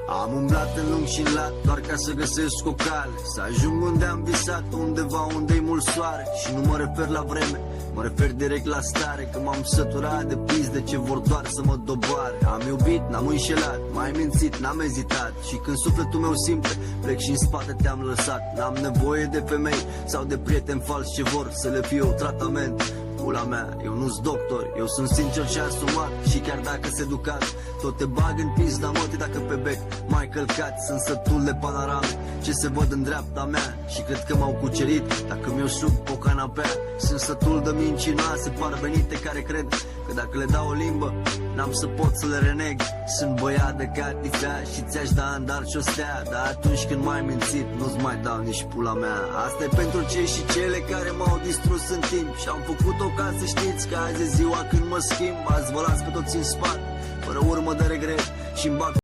Am umblat în lung și în lat doar ca să găsesc o cale, să ajung unde am visat, undeva unde-i mult soare. Și nu mă refer la vreme, mă refer direct la stare, că m-am săturat de pizde ce vor doar să mă doboare. Am iubit, n-am înșelat, m-ai mințit, n-am ezitat. Și când sufletul meu simte, plec și în spate te-am lăsat. N-am nevoie de femei sau de prieteni falși ce vor să le fie un tratament. Pula mea, eu nu-s doctor, eu sunt sincer și asumat. Și chiar dacă se ducat, tot te bag în pizda mătii dacă pe bec m-ai călcat. Sunt sătul de panorame ce se văd în dreapta mea și cred că m-au cucerit dacă mi-o sub o canapea. Sunt sătul de mincinoase parvenite care cred că dacă le dau o limbă n-am să pot să le reneg. Sunt băiat de catifea și ți-aș da în dar și o stea, dar atunci când m-ai mințit nu-ți mai dau nici pula mea. Asta e pentru cei și cele care m-au distrus în timp și am făcut-o ca să știți că azi e ziua când mă schimb. Azi vă las pe toți în spate, fără urmă de regret și-mi bag